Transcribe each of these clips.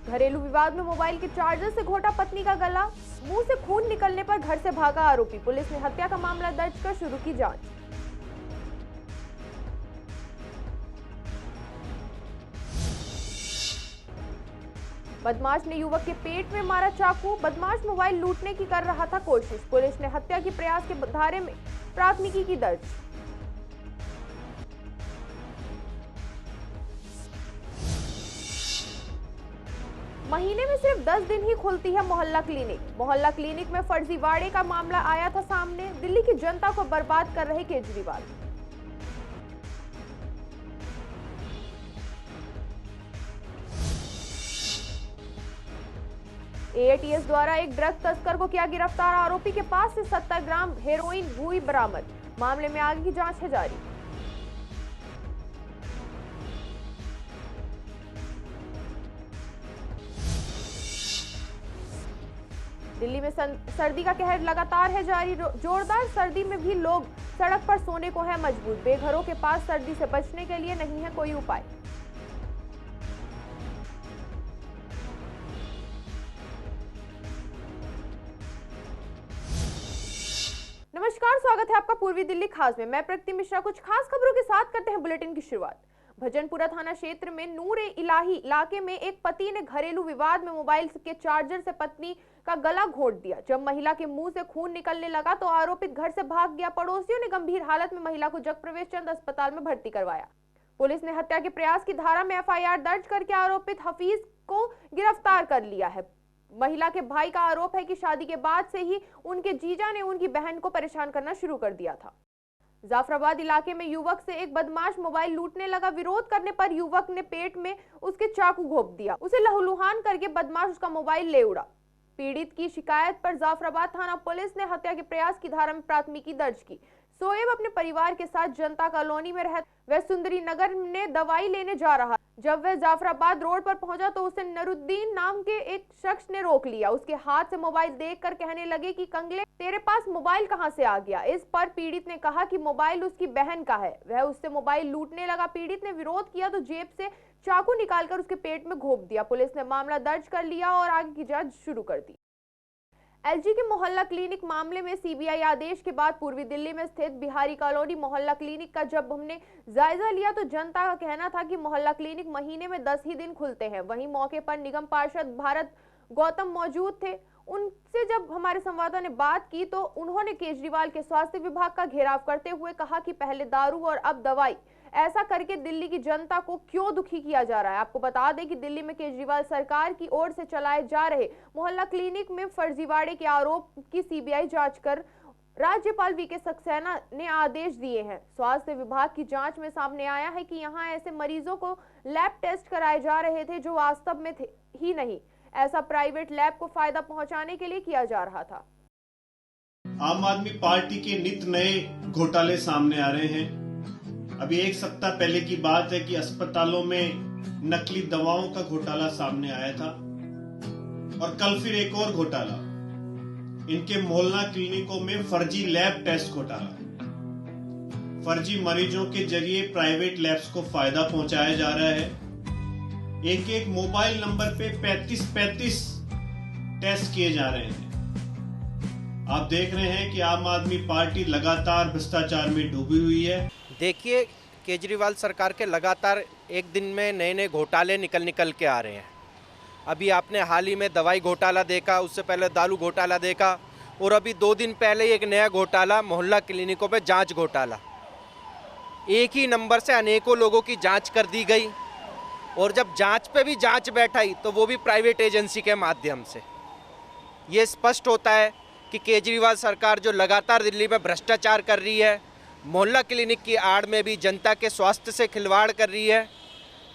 घरेलू विवाद में मोबाइल के चार्जर से घोटा पत्नी का गला, मुंह से खून निकलने पर घर से भागा आरोपी। पुलिस ने हत्या का मामला दर्ज कर शुरू की जांच। बदमाश ने युवक के पेट में मारा चाकू। बदमाश मोबाइल लूटने की कर रहा था कोशिश। पुलिस ने हत्या की प्रयास के धारे में प्राथमिकी की दर्ज। महीने में सिर्फ 10 दिन ही खुलती है मोहल्ला क्लिनिक। मोहल्ला क्लिनिक में फर्जीवाड़े का मामला आया था सामने। दिल्ली की जनता को बर्बाद कर रहे केजरीवाल। एटीएस द्वारा एक ड्रग तस्कर को किया गिरफ्तार। आरोपी के पास से 70 ग्राम हेरोइन हुई बरामद। मामले में आगे की जांच है जारी। दिल्ली में सर्दी का कहर लगातार है जारी। जोरदार सर्दी में भी लोग सड़क पर सोने को है मजबूर। बेघरों के पास सर्दी से बचने के लिए नहीं है कोई उपाय। नमस्कार, स्वागत है आपका पूर्वी दिल्ली खास में। मैं प्रगति मिश्रा। कुछ खास खबरों के साथ करते हैं बुलेटिन की शुरुआत। भजनपुरा थाना क्षेत्र में नूर इलाही इलाके में एक पति ने घरेलू विवाद में मोबाइल के चार्जर से पत्नी का गला घोंट दिया। जब महिला के मुंह से खून निकलने लगा तो आरोपित घर से भाग गया। पड़ोसियों ने गंभीर हालत में महिला को जगप्रवेश चंद अस्पताल में भर्ती करवाया। पुलिस ने हत्या के प्रयास की धारा में एफआईआर दर्ज करके आरोपित हफीज को गिरफ्तार कर लिया है। महिला के भाई का आरोप है कि शादी के बाद से ही उनके जीजा ने उनकी बहन को परेशान करना शुरू कर दिया था। जाफराबाद इलाके में युवक से एक बदमाश मोबाइल लूटने लगा। विरोध करने पर युवक ने पेट में उसके चाकू घोंप दिया। उसे लहूलुहान करके बदमाश उसका मोबाइल ले उड़ा। पीड़ित की शिकायत पर जाफराबाद थाना पुलिस ने हत्या के प्रयास की धारा में प्राथमिकी दर्ज की। सोएब अपने परिवार के साथ जनता कॉलोनी में रहता। वह सुंदरी नगर में दवाई लेने जा रहा। जब वह जाफराबाद रोड पर पहुंचा तो उसे नरुद्दीन नाम के एक शख्स ने रोक लिया। उसके हाथ से मोबाइल देखकर कहने लगे कि कंगले, तेरे पास मोबाइल कहां से आ गया। इस पर पीड़ित ने कहा कि मोबाइल उसकी बहन का है। वह उससे मोबाइल लूटने लगा। पीड़ित ने विरोध किया तो जेब से चाकू निकालकर उसके पेट में घोंप दिया। पुलिस ने मामला दर्ज कर लिया और आगे की जांच शुरू कर दी। एलजी के मोहल्ला क्लिनिक मामले में सीबीआई आदेश के बाद पूर्वी दिल्ली में स्थित बिहारी कॉलोनी मोहल्ला क्लिनिक का जब हमने जायजा लिया तो जनता का कहना था कि मोहल्ला क्लिनिक महीने में 10 ही दिन खुलते हैं। वहीं मौके पर निगम पार्षद भारत गौतम मौजूद थे। उनसे जब हमारे संवाददाता ने बात की तो उन्होंने केजरीवाल के स्वास्थ्य विभाग का घेराव करते हुए कहा कि पहले दारू और अब दवाई, ऐसा करके दिल्ली की जनता को क्यों दुखी किया जा रहा है। आपको बता दें कि दिल्ली में केजरीवाल सरकार की ओर से चलाए जा रहे मोहल्ला क्लिनिक में फर्जीवाड़े के आरोप की सीबीआई जांच कर राज्यपाल वीके सक्सेना ने आदेश दिए हैं। स्वास्थ्य विभाग की जांच में सामने आया है कि यहां ऐसे मरीजों को लैब टेस्ट कराए जा रहे थे जो वास्तव में थे ही नहीं। ऐसा प्राइवेट लैब को फायदा पहुंचाने के लिए किया जा रहा था। आम आदमी पार्टी के नित नए घोटाले सामने आ रहे हैं। अभी एक सप्ताह पहले की बात है कि अस्पतालों में नकली दवाओं का घोटाला सामने आया था और कल फिर एक और घोटाला, इनके मोहल्ला क्लिनिकों में फर्जी लैब टेस्ट घोटाला। फर्जी मरीजों के जरिए प्राइवेट लैब्स को फायदा पहुंचाया जा रहा है। एक एक मोबाइल नंबर पे 35 टेस्ट किए जा रहे हैं। आप देख रहे हैं कि आम आदमी पार्टी लगातार भ्रष्टाचार में डूबी हुई है। देखिए, केजरीवाल सरकार के लगातार एक दिन में नए नए घोटाले निकल के आ रहे हैं। अभी आपने हाल ही में दवाई घोटाला देखा, उससे पहले दारू घोटाला देखा और अभी 2 दिन पहले एक नया घोटाला मोहल्ला क्लिनिकों पे जांच घोटाला। एक ही नंबर से अनेकों लोगों की जांच कर दी गई और जब जांच पे भी जांच बैठाई तो वो भी प्राइवेट एजेंसी के माध्यम से। ये स्पष्ट होता है कि केजरीवाल सरकार जो लगातार दिल्ली में भ्रष्टाचार कर रही है, मोहल्ला क्लिनिक की आड़ में भी जनता के स्वास्थ्य से खिलवाड़ कर रही है।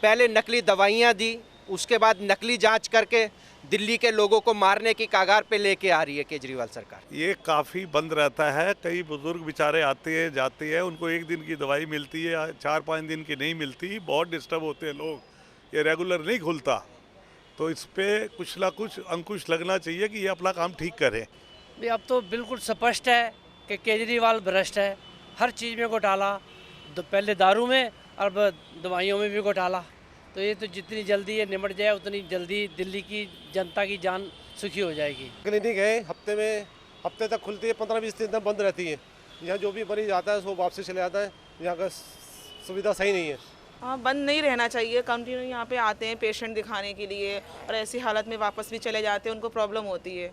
पहले नकली दवाइयाँ दी, उसके बाद नकली जांच करके दिल्ली के लोगों को मारने की कागार पे लेके आ रही है केजरीवाल सरकार। ये काफ़ी बंद रहता है। कई बुजुर्ग बेचारे आते हैं जाते हैं, उनको एक दिन की दवाई मिलती है, 4-5 दिन की नहीं मिलती। बहुत डिस्टर्ब होते हैं लोग। ये रेगुलर नहीं खुलता, तो इस पर कुछ ना कुछ अंकुश लगना चाहिए कि ये अपना काम ठीक करें। अब तो बिल्कुल स्पष्ट है कि केजरीवाल भ्रष्ट है। हर चीज़ में घोटाला, पहले दारू में, अब दवाइयों में भी घोटाला। तो ये तो जितनी जल्दी ये निमट जाए उतनी जल्दी दिल्ली की जनता की जान सुखी हो जाएगी। क्लिनिक है हफ्ते तक खुलती है, 15-20 दिन तक बंद रहती है। यहाँ जो भी मरीज आता है वो वापसी चले जाता है। यहाँ का सुविधा सही नहीं है। हाँ, बंद नहीं रहना चाहिए। कंटिन्यू यहाँ पे आते हैं पेशेंट दिखाने के लिए और ऐसी हालत में वापस भी चले जाते हैं, उनको प्रॉब्लम होती है।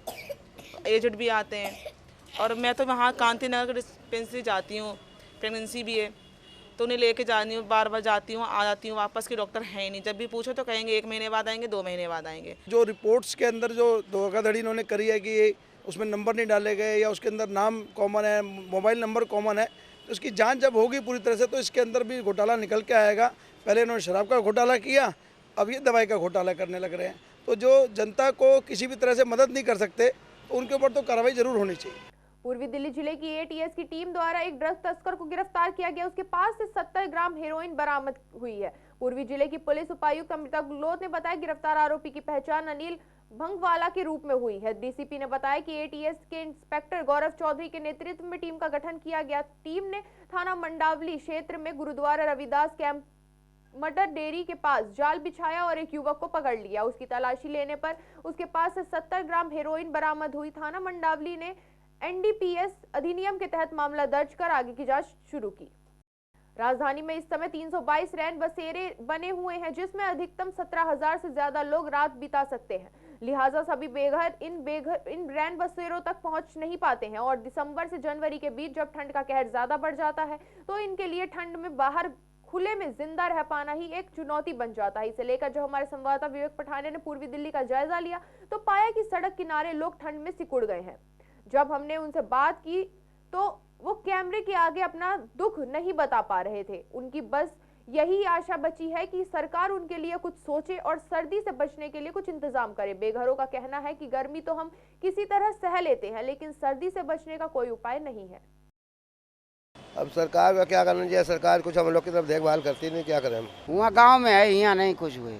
एजेड भी आते हैं और मैं तो वहाँ कांति नगर डिस्पेंसरी जाती हूँ, प्रेगनेंसी भी है तो उन्हें लेके जाती हूँ, बार बार जाती हूँ, आ जाती हूँ वापस के डॉक्टर है ही नहीं। जब भी पूछो तो कहेंगे 1 महीने बाद आएंगे, 2 महीने बाद आएंगे। जो रिपोर्ट्स के अंदर जो धोखाधड़ी इन्होंने करी है कि ये उसमें नंबर नहीं डाले गए या उसके अंदर नाम कॉमन है, मोबाइल नंबर कॉमन है, तो इसकी जांच जब होगी पूरी तरह से तो इसके अंदर भी घोटाला निकल के आएगा। पहले इन्होंने शराब का घोटाला किया, अब ये दवाई का घोटाला करने लग रहे हैं। तो जो जनता को किसी भी तरह से मदद नहीं कर सकते तो उनके ऊपर तो कार्रवाई जरूर होनी चाहिए। पूर्वी दिल्ली जिले की एटीएस की टीम द्वारा एक ड्रग्स तस्कर को गिरफ्तार किया गया। उसके पास से 70 ग्राम हेरोइन बरामद हुई है। पूर्वी जिले की पुलिस उपायुक्त अमृता गुलोत ने बताया गिरफ्तार आरोपी की पहचान अनिल भंगवाला के रूप में हुई है। डीसीपी ने बताया कि एटीएस के इंस्पेक्टर गौरव चौधरी के नेतृत्व में टीम का गठन किया गया। टीम ने थाना मंडावली क्षेत्र में गुरुद्वारा रविदास कैंप मटर डेयरी के पास जाल बिछाया और एक युवक को पकड़ लिया। उसकी तलाशी लेने पर उसके पास से 70 ग्राम हेरोइन बरामद हुई। थाना मंडावली ने एनडीपीएस अधिनियम के तहत मामला दर्ज कर आगे की जांच शुरू की। राजधानी में इस समय 322 रैन बसेरे बने हुए हैं, जिसमें अधिकतम 17,000 से ज्यादा लोग रात बिता सकते हैं। लिहाजा सभी बेघर इन रैन बसेरों तक पहुंच नहीं पाते हैं और दिसंबर से जनवरी के बीच जब ठंड का कहर ज्यादा बढ़ जाता है तो इनके लिए ठंड में बाहर खुले में जिंदा रह पाना ही एक चुनौती बन जाता है। इसे लेकर जब हमारे संवाददाता विवेक पठानिया ने पूर्वी दिल्ली का जायजा लिया तो पाया कि सड़क किनारे लोग ठंड में सिकुड़ गए हैं। जब हमने उनसे बात की तो वो कैमरे के आगे अपना दुख नहीं बता पा रहे थे। उनकी बस यही आशा बची है कि सरकार उनके लिए कुछ सोचे और सर्दी से बचने के लिए कुछ इंतजाम करे। बेघरों का कहना है कि गर्मी तो हम किसी तरह सह लेते हैं, लेकिन सर्दी से बचने का कोई उपाय नहीं है। अब सरकार का क्या करना चाहिए? सरकार कुछ हम लोग की तरफ देखभाल करती नहीं, क्या करें हम? वहाँ गांव में है, यहाँ नहीं कुछ हुए।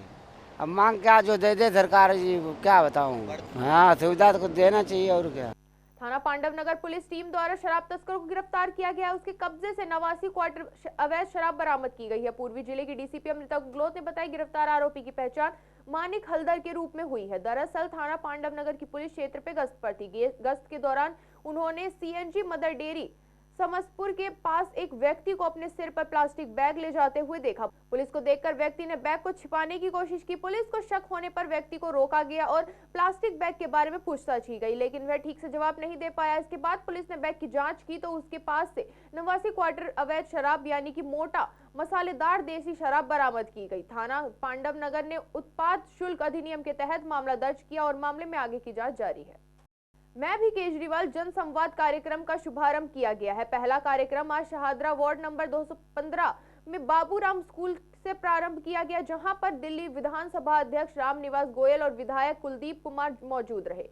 अब मांग क्या जो दे दे सरकार जी, क्या बताऊँ। हाँ, सुविधा तो कुछ देना चाहिए और क्या। थाना पांडव नगर पुलिस टीम द्वारा शराब तस्करों को गिरफ्तार किया गया। उसके कब्जे से 89 क्वार्टर अवैध शराब बरामद की गई है। पूर्वी जिले की डीसीपी अमृता गुलोत ने बताया गिरफ्तार आरोपी की पहचान मानिक हल्दर के रूप में हुई है। दरअसल थाना पांडव नगर की पुलिस क्षेत्र पे गश्त पर थी। गश्त के दौरान उन्होंने सीएनजी मदर डेयरी समसपुर के पास एक व्यक्ति को अपने सिर पर प्लास्टिक बैग ले जाते हुए देखा। पुलिस को देखकर व्यक्ति ने बैग को छिपाने की कोशिश की। पुलिस को शक होने पर व्यक्ति को रोका गया और प्लास्टिक बैग के बारे में पूछताछ की गई, लेकिन वह ठीक से जवाब नहीं दे पाया। इसके बाद पुलिस ने बैग की जांच की तो उसके पास से 89 क्वार्टर अवैध शराब यानी कि मोटा मसालेदार देसी शराब बरामद की गई। थाना पांडव नगर ने उत्पाद शुल्क अधिनियम के तहत मामला दर्ज किया और मामले में आगे की जाँच जारी है। मैं भी केजरीवाल जन संवाद कार्यक्रम का शुभारंभ किया गया है। पहला कार्यक्रम आज शहादरा वार्ड नंबर 215 में बाबूराम स्कूल से प्रारंभ किया गया, जहां पर दिल्ली विधानसभा अध्यक्ष रामनिवास गोयल और विधायक कुलदीप कुमार मौजूद रहे।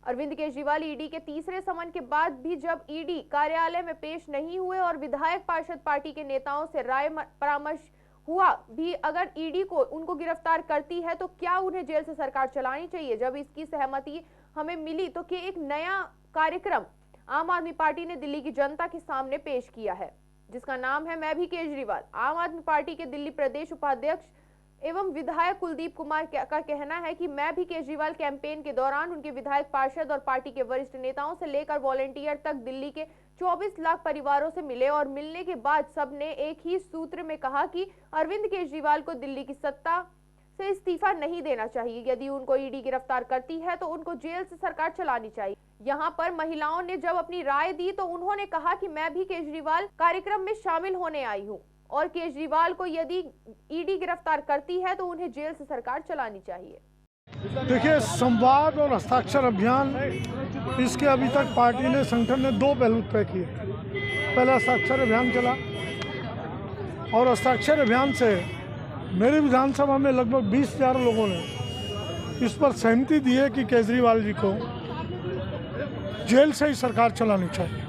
अरविंद केजरीवाल ईडी के तीसरे समन के बाद भी जब ईडी कार्यालय में पेश नहीं हुए और विधायक पार्षद पार्टी के नेताओं से राय परामर्श हुआ भी अगर ईडी को उनको गिरफ्तार करती है तो क्या उन्हें जेल से सरकार चलानी चाहिए। जब इसकी सहमति हमें मिली तो कि एक नया कार्यक्रम आम आदमी पार्टी ने दिल्ली की जनता के सामने पेश किया है, जिसका नाम है मैं भी केजरीवाल। आम आदमी पार्टी के दिल्ली प्रदेश उपाध्यक्ष एवं विधायक कुलदीप कुमार का कहना है कि मैं भी केजरीवाल कैंपेन के दौरान उनके विधायक पार्षद और पार्टी के वरिष्ठ नेताओं से लेकर वॉलंटियर तक दिल्ली के 24 लाख परिवारों से मिले और मिलने के बाद सबने एक ही सूत्र में कहा कि अरविंद केजरीवाल को दिल्ली की सत्ता से इस्तीफा नहीं देना चाहिए। यदि उनको ईडी गिरफ्तार करती है तो उनको जेल से सरकार चलानी चाहिए। यहाँ पर महिलाओं ने जब अपनी राय दी तो उन्होंने कहा कि मैं भी केजरीवाल कार्यक्रम में शामिल होने आई हूँ और केजरीवाल को यदि ईडी गिरफ्तार करती है तो उन्हें जेल से सरकार चलानी चाहिए। देखिए, संवाद और हस्ताक्षर अभियान, इसके अभी तक पार्टी ने, संगठन ने 2 पहलू तय किए। पहला हस्ताक्षर अभियान चला और हस्ताक्षर अभियान से मेरी विधानसभा में लगभग 20,000 लोगों ने इस पर सहमति दी है कि केजरीवाल जी को जेल से ही सरकार चलानी चाहिए।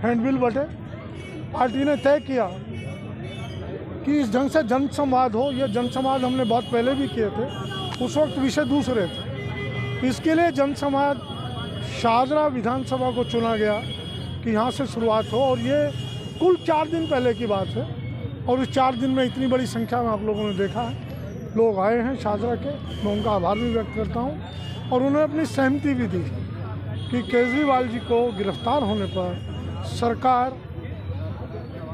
हैंडबिल बटे पार्टी ने तय किया कि इस ढंग से जनसंवाद हो। ये जनसंवाद हमने बहुत पहले भी किए थे, उस वक्त विषय दूसरे थे। इसके लिए जनसंवाद शाहदरा विधानसभा को चुना गया कि यहाँ से शुरुआत हो और ये कुल 4 दिन पहले की बात है। और इस 4 दिन में इतनी बड़ी संख्या में आप लोगों ने देखा है, लोग आए हैं शाहदरा के, मैं उनका आभार भी व्यक्त करता हूं। और उन्होंने अपनी सहमति भी दी कि केजरीवाल जी को गिरफ्तार होने पर सरकार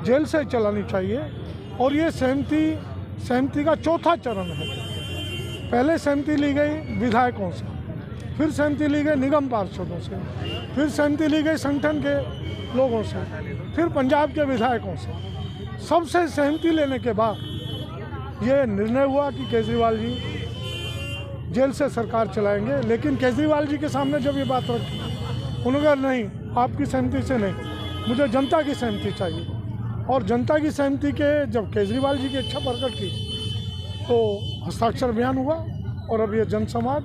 जेल से चलानी चाहिए। और ये सहमति का चौथा चरण है। पहले सहमति ली गई विधायकों से, फिर सहमति ली गई निगम पार्षदों से, फिर सहमति ली गई संगठन के लोगों से, फिर पंजाब के विधायकों से। सबसे सहमति लेने के बाद ये निर्णय हुआ कि केजरीवाल जी जेल से सरकार चलाएंगे। लेकिन केजरीवाल जी के सामने जब ये बात रखी, उन्होंने कहा नहीं, आपकी सहमति से नहीं, मुझे जनता की सहमति चाहिए। और जनता की सहमति के जब केजरीवाल जी की इच्छा प्रकट की तो हस्ताक्षर अभियान हुआ। और अब ये जनसंवाद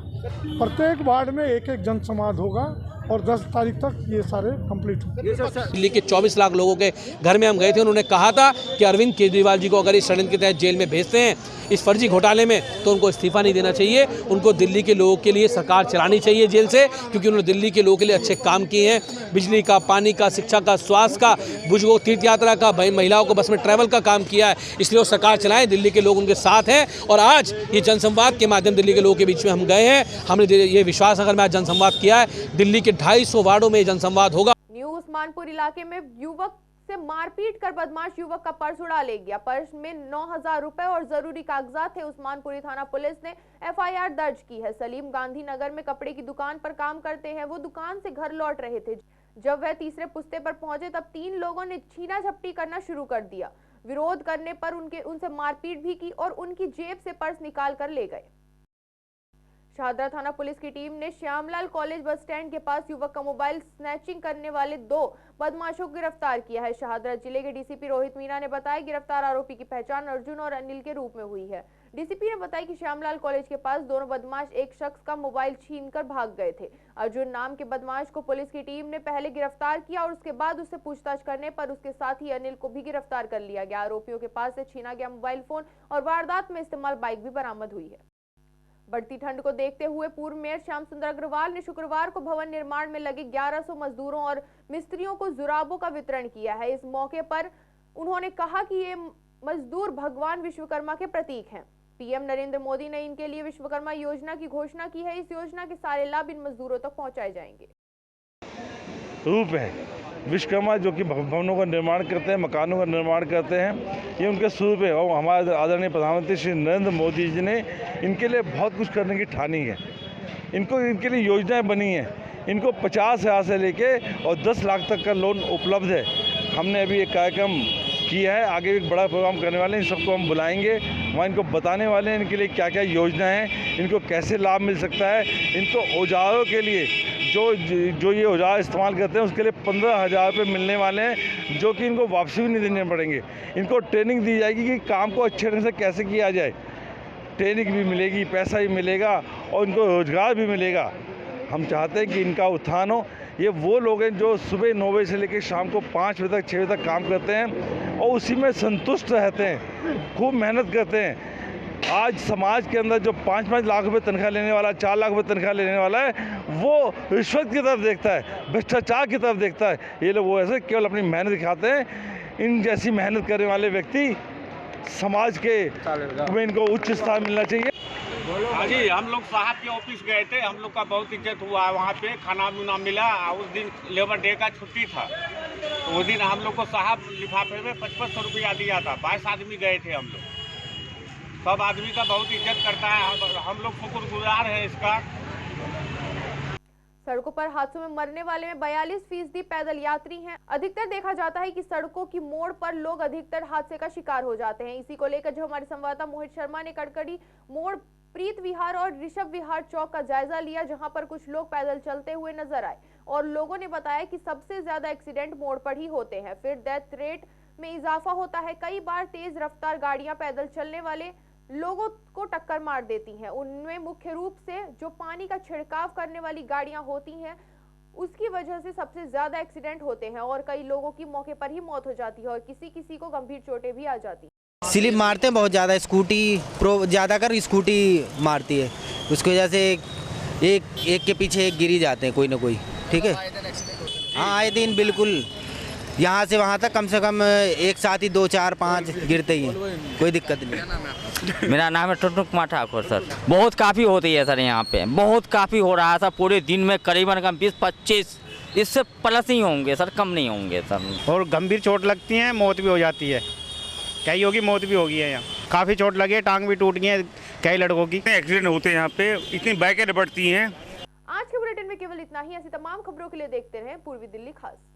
प्रत्येक वार्ड में एक जनसंवाद होगा और 10 तारीख तक ये सारे कंप्लीट होंगे। दिल्ली के 24 लाख लोगों के घर में हम गए थे, उन्होंने कहा था कि अरविंद केजरीवाल जी को अगर इस षड्यंत्र के तहत जेल में भेजते हैं इस फर्जी घोटाले में, तो उनको इस्तीफा नहीं देना चाहिए। उनको दिल्ली के लोगों के लिए सरकार चलानी चाहिए जेल से, क्योंकि उन्होंने दिल्ली के लोगों के लिए अच्छे काम किए हैं। बिजली का, पानी का, शिक्षा का, स्वास्थ्य का, बुजुर्गों तीर्थ यात्रा का, महिलाओं को बस में ट्रैवल का काम किया है। इसलिए वो सरकार चलाएं, दिल्ली के लोग उनके साथ हैं। और आज ये जनसंवाद के माध्यम दिल्ली के लोगों के बीच में हम गए हैं। हमने ये विश्वास अगर मैं आज जनसंवाद किया है, दिल्ली के 250 वार्डों में जनसंवाद होगा। न्यू उस्मानपुर इलाके में युवक से मारपीट कर बदमाश युवक का पर्स उड़ा ले गया। पर्स में 9,000 रुपए और जरूरी कागजात थे। उस्मानपुरी थाना पुलिस ने FIR दर्ज की है। सलीम गांधीनगर में कपड़े की दुकान पर काम करते हैं। वो दुकान से घर लौट रहे थे। जब वह तीसरे पुस्ते पर पहुंचे तब 3 लोगों ने छीना झपटी करना शुरू कर दिया। विरोध करने पर उनसे मारपीट भी की और उनकी जेब से पर्स निकाल कर ले गए। शाहदरा थाना पुलिस की टीम ने श्यामलाल कॉलेज बस स्टैंड के पास युवक का मोबाइल स्नैचिंग करने वाले 2 बदमाशों को गिरफ्तार किया है। शाहदरा जिले के DCP रोहित मीना ने बताया गिरफ्तार आरोपी की पहचान अर्जुन और अनिल के रूप में हुई है। DCP ने बताया कि श्यामलाल कॉलेज के पास दोनों बदमाश एक शख्स का मोबाइल छीनकर भाग गए थे। अर्जुन नाम के बदमाश को पुलिस की टीम ने पहले गिरफ्तार किया और उसके बाद उससे पूछताछ करने पर उसके साथी अनिल को भी गिरफ्तार कर लिया गया। आरोपियों के पास से छीना गया मोबाइल फोन और वारदात में इस्तेमाल बाइक भी बरामद हुई है। बढ़ती ठंड को देखते हुए पूर्व मेयर श्याम सुंदर अग्रवाल ने शुक्रवार को भवन निर्माण में लगे 1100 मजदूरों और मिस्त्रियों को जुराबों का वितरण किया है। इस मौके पर उन्होंने कहा कि ये मजदूर भगवान विश्वकर्मा के प्रतीक हैं। PM नरेंद्र मोदी ने इनके लिए विश्वकर्मा योजना की घोषणा की है। इस योजना के सारे लाभ इन मजदूरों तक पहुंचाए जाएंगे। रूप है विश्वकर्मा जो कि भवनों का निर्माण करते हैं, मकानों का निर्माण करते हैं, ये उनके स्वरूप है। और हमारे आदरणीय प्रधानमंत्री श्री नरेंद्र मोदी जी ने इनके लिए बहुत कुछ करने की ठानी है। इनके लिए योजनाएं बनी हैं। इनको 50,000 से लेके और 10 लाख तक का लोन उपलब्ध है। हमने अभी एक कार्यक्रम किया है, आगे एक बड़ा प्रोग्राम करने वाले हैं। इन सबको हम बुलाएंगे, वहाँ इनको बताने वाले हैं इनके लिए क्या क्या योजना है, इनको कैसे लाभ मिल सकता है। इनको औजारों के लिए जो ये औजार इस्तेमाल करते हैं उसके लिए 15,000 रुपये मिलने वाले हैं, जो कि इनको वापसी भी नहीं देने पड़ेंगे। इनको ट्रेनिंग दी जाएगी कि काम को अच्छे ढंग से कैसे किया जाए। ट्रेनिंग भी मिलेगी, पैसा भी मिलेगा और इनको रोजगार भी मिलेगा। हम चाहते हैं कि इनका उत्थान हो। ये वो लोग हैं जो सुबह 9 बजे से लेकर शाम को 5 बजे तक 6 बजे तक काम करते हैं और उसी में संतुष्ट रहते हैं, खूब मेहनत करते हैं। आज समाज के अंदर जो 5-5 लाख रुपए तनख्वाह लेने वाला, 4 लाख रुपए तनख्वाह लेने वाला है, वो रिश्वत की तरफ देखता है, भ्रष्टाचार की तरफ देखता है। ये लोग वो ऐसे केवल अपनी मेहनत दिखाते हैं। इन जैसी मेहनत करने वाले व्यक्ति समाज के में इनको उच्च स्थान मिलना चाहिए। हाँ जी, हम लोग साहब के ऑफिस गए थे, हम लोग का बहुत इज्जत हुआ। वहाँ पे खाना वाना मिला। उस दिन लेबर डे का छुट्टी था, तो उस दिन हम लोग को साहब लिफाफे में 2500 रुपया दिया था। 22 आदमी गए थे हम लोग। सब आदमी का बहुत इज्जत करता है। हम लोग शुक्रगुजार हैं इसका। सड़कों पर हादसों में मरने वाले में 42% पैदल यात्री हैं। अधिकतर देखा जाता है कि सड़कों की मोड़ पर लोग अधिकतर हादसे का शिकार हो जाते हैं। इसी को लेकर जो हमारे संवाददाता मोहित शर्मा ने कड़कड़ी मोड़, प्रीत विहार और ऋषभ विहार चौक का जायजा लिया, जहां पर कुछ लोग पैदल चलते हुए नजर आए और लोगों ने बताया कि सबसे ज्यादा एक्सीडेंट मोड़ पर ही होते हैं। फिर डेथ रेट में इजाफा होता है। कई बार तेज रफ्तार गाड़ियां पैदल चलने वाले लोगों को टक्कर मार देती हैं। उनमें मुख्य रूप से जो पानी का छिड़काव करने वाली गाड़ियां होती हैं, उसकी वजह से सबसे ज्यादा एक्सीडेंट होते हैं और कई लोगों की मौके पर ही मौत हो जाती है और किसी को गंभीर चोटें भी आ जाती हैं। स्लिप मारते हैं बहुत ज़्यादा। स्कूटी ज़्यादातर स्कूटी मारती है, उसकी वजह से एक के पीछे एक गिरी जाते हैं कोई ना कोई। ठीक है, हाँ, आए दिन बिल्कुल यहाँ से वहाँ तक कम से कम एक साथ ही 2 4 5 गिरते ही हैं, कोई दिक्कत नहीं। मेरा नाम है टुटू कुमार ठाकुर सर। बहुत काफ़ी होती है सर, यहाँ पे बहुत काफ़ी हो रहा है सर। पूरे दिन में करीबन 20-25 इससे प्लस ही होंगे सर, कम नहीं होंगे सर। और गंभीर चोट लगती है, मौत भी हो जाती है, कई होगी मौत भी होगी है। यहाँ काफ़ी चोट लगी है, टांग भी टूट गई है कई लड़कों की। एक्सीडेंट होते हैं यहाँ पे, इतनी बाइकें निपटती हैं। आज के बुलेटिन में केवल इतना ही। ऐसी तमाम खबरों के लिए देखते रहें पूर्वी दिल्ली खास।